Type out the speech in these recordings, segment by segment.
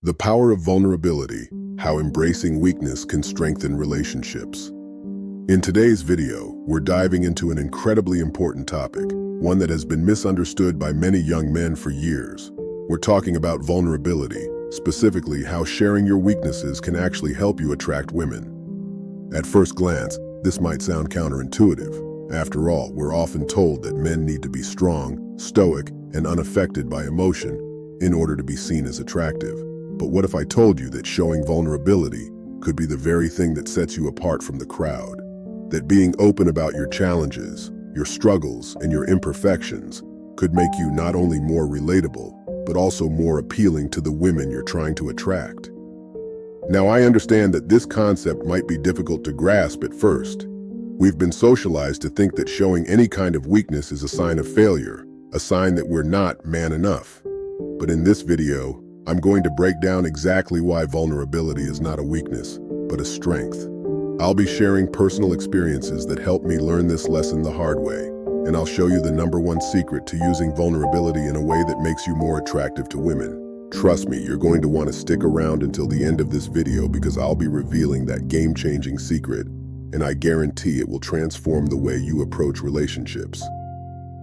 The power of vulnerability, how embracing weakness can strengthen relationships. In today's video, we're diving into an incredibly important topic, one that has been misunderstood by many young men for years. We're talking about vulnerability, specifically how sharing your weaknesses can actually help you attract women. At first glance, this might sound counterintuitive. After all, we're often told that men need to be strong, stoic, and unaffected by emotion in order to be seen as attractive. But what if I told you that showing vulnerability could be the very thing that sets you apart from the crowd? That being open about your challenges, your struggles, and your imperfections could make you not only more relatable, but also more appealing to the women you're trying to attract. Now, I understand that this concept might be difficult to grasp at first. We've been socialized to think that showing any kind of weakness is a sign of failure, a sign that we're not man enough. But in this video, I'm going to break down exactly why vulnerability is not a weakness, but a strength. I'll be sharing personal experiences that helped me learn this lesson the hard way, and I'll show you the #1 secret to using vulnerability in a way that makes you more attractive to women. Trust me, you're going to want to stick around until the end of this video because I'll be revealing that game-changing secret, and I guarantee it will transform the way you approach relationships.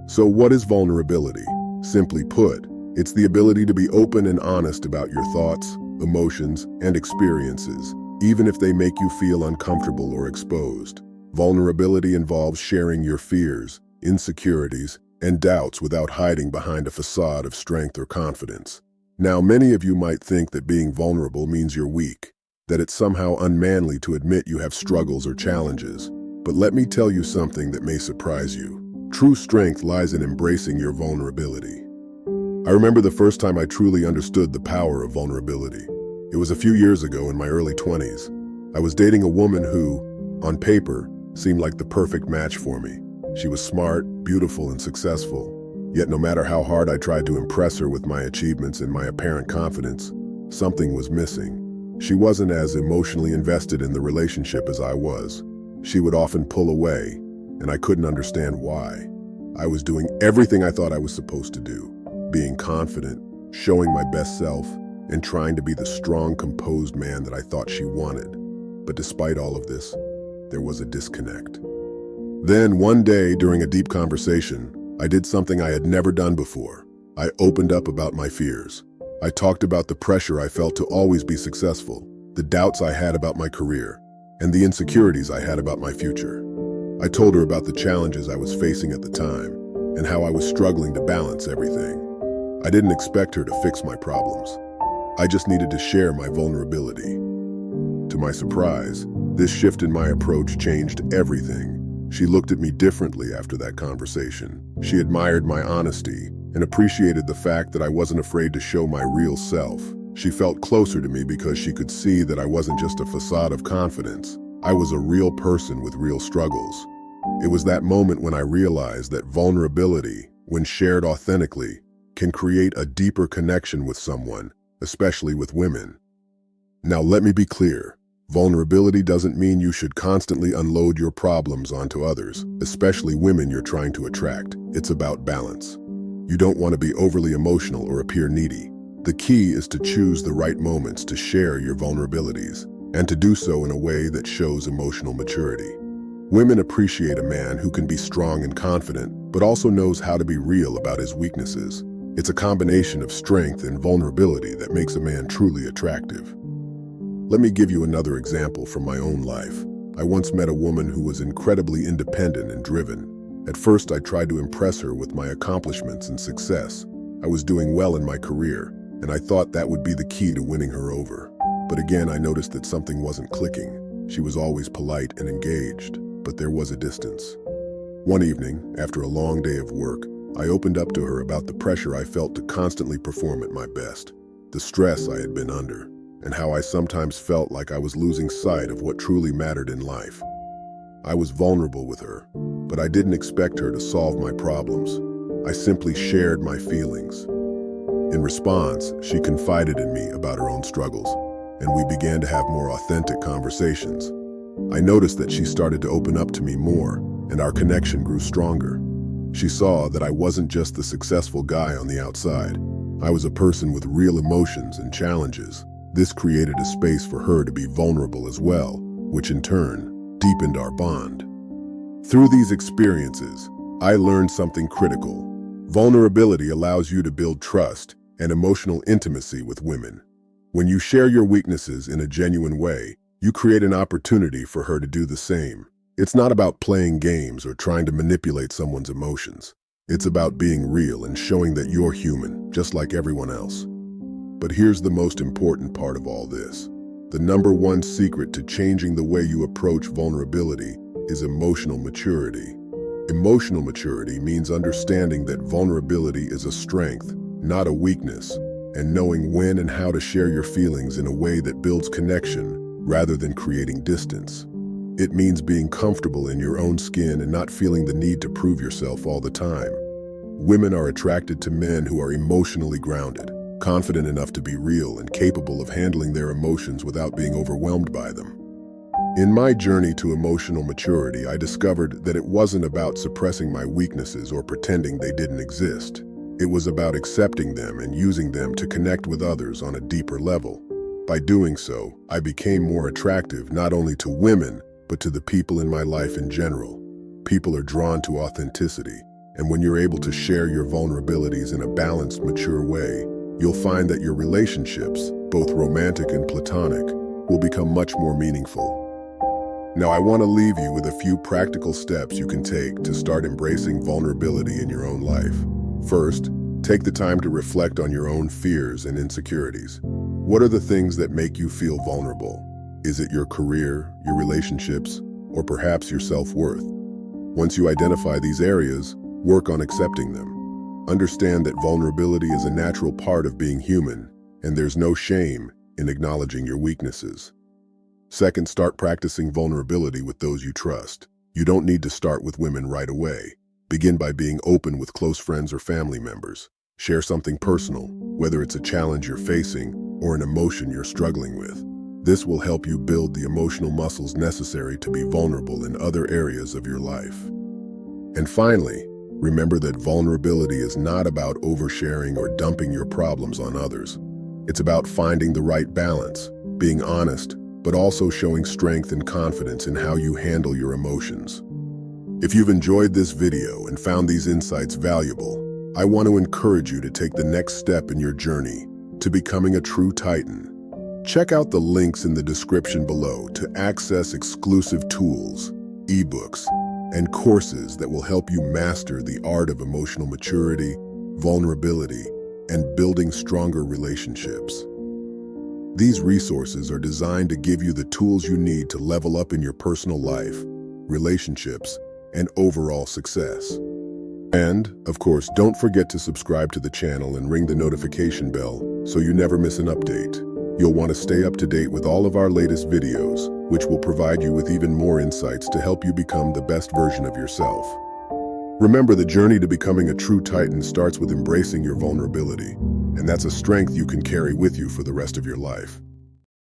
So what is vulnerability? Simply put, it's the ability to be open and honest about your thoughts, emotions, and experiences, even if they make you feel uncomfortable or exposed. Vulnerability involves sharing your fears, insecurities, and doubts without hiding behind a facade of strength or confidence. Now, many of you might think that being vulnerable means you're weak, that it's somehow unmanly to admit you have struggles or challenges. But let me tell you something that may surprise you. True strength lies in embracing your vulnerability. I remember the first time I truly understood the power of vulnerability. It was a few years ago in my early 20s. I was dating a woman who, on paper, seemed like the perfect match for me. She was smart, beautiful, and successful. Yet no matter how hard I tried to impress her with my achievements and my apparent confidence, something was missing. She wasn't as emotionally invested in the relationship as I was. She would often pull away, and I couldn't understand why. I was doing everything I thought I was supposed to do. Being confident, showing my best self, and trying to be the strong, composed man that I thought she wanted. But despite all of this, there was a disconnect. Then one day, during a deep conversation, I did something I had never done before. I opened up about my fears. I talked about the pressure I felt to always be successful, the doubts I had about my career, and the insecurities I had about my future. I told her about the challenges I was facing at the time, and how I was struggling to balance everything. I didn't expect her to fix my problems. I just needed to share my vulnerability. To my surprise, this shift in my approach changed everything. She looked at me differently after that conversation. She admired my honesty and appreciated the fact that I wasn't afraid to show my real self. She felt closer to me because she could see that I wasn't just a facade of confidence. I was a real person with real struggles. It was that moment when I realized that vulnerability, when shared authentically, can create a deeper connection with someone, especially with women. Now, let me be clear. Vulnerability doesn't mean you should constantly unload your problems onto others, especially women you're trying to attract. It's about balance. You don't want to be overly emotional or appear needy. The key is to choose the right moments to share your vulnerabilities, and to do so in a way that shows emotional maturity. Women appreciate a man who can be strong and confident, but also knows how to be real about his weaknesses. It's a combination of strength and vulnerability that makes a man truly attractive. Let me give you another example from my own life. I once met a woman who was incredibly independent and driven. At first, I tried to impress her with my accomplishments and success. I was doing well in my career, and I thought that would be the key to winning her over. But again, I noticed that something wasn't clicking. She was always polite and engaged, but there was a distance. One evening, after a long day of work, I opened up to her about the pressure I felt to constantly perform at my best, the stress I had been under, and how I sometimes felt like I was losing sight of what truly mattered in life. I was vulnerable with her, but I didn't expect her to solve my problems. I simply shared my feelings. In response, she confided in me about her own struggles, and we began to have more authentic conversations. I noticed that she started to open up to me more, and our connection grew stronger. She saw that I wasn't just the successful guy on the outside. I was a person with real emotions and challenges. This created a space for her to be vulnerable as well, which in turn deepened our bond. Through these experiences, I learned something critical. Vulnerability allows you to build trust and emotional intimacy with women. When you share your weaknesses in a genuine way, you create an opportunity for her to do the same. It's not about playing games or trying to manipulate someone's emotions. It's about being real and showing that you're human, just like everyone else. But here's the most important part of all this. The number one secret to changing the way you approach vulnerability is emotional maturity. Emotional maturity means understanding that vulnerability is a strength, not a weakness, and knowing when and how to share your feelings in a way that builds connection rather than creating distance. It means being comfortable in your own skin and not feeling the need to prove yourself all the time. Women are attracted to men who are emotionally grounded, confident enough to be real and capable of handling their emotions without being overwhelmed by them. In my journey to emotional maturity, I discovered that it wasn't about suppressing my weaknesses or pretending they didn't exist. It was about accepting them and using them to connect with others on a deeper level. By doing so, I became more attractive not only to women, but to the people in my life in general. People are drawn to authenticity, and when you're able to share your vulnerabilities in a balanced, mature way, you'll find that your relationships, both romantic and platonic, will become much more meaningful. Now, I want to leave you with a few practical steps you can take to start embracing vulnerability in your own life. First, take the time to reflect on your own fears and insecurities. What are the things that make you feel vulnerable? Is it your career, your relationships, or perhaps your self-worth? Once you identify these areas, work on accepting them. Understand that vulnerability is a natural part of being human, and there's no shame in acknowledging your weaknesses. Second, start practicing vulnerability with those you trust. You don't need to start with women right away. Begin by being open with close friends or family members. Share something personal, whether it's a challenge you're facing or an emotion you're struggling with. This will help you build the emotional muscles necessary to be vulnerable in other areas of your life. And finally, remember that vulnerability is not about oversharing or dumping your problems on others. It's about finding the right balance, being honest, but also showing strength and confidence in how you handle your emotions. If you've enjoyed this video and found these insights valuable, I want to encourage you to take the next step in your journey to becoming a true Titan. Check out the links in the description below to access exclusive tools, ebooks, and courses that will help you master the art of emotional maturity, vulnerability, and building stronger relationships. These resources are designed to give you the tools you need to level up in your personal life, relationships, and overall success. And, of course, don't forget to subscribe to the channel and ring the notification bell so you never miss an update. You'll want to stay up to date with all of our latest videos, which will provide you with even more insights to help you become the best version of yourself. Remember, the journey to becoming a true Titan starts with embracing your vulnerability, and that's a strength you can carry with you for the rest of your life.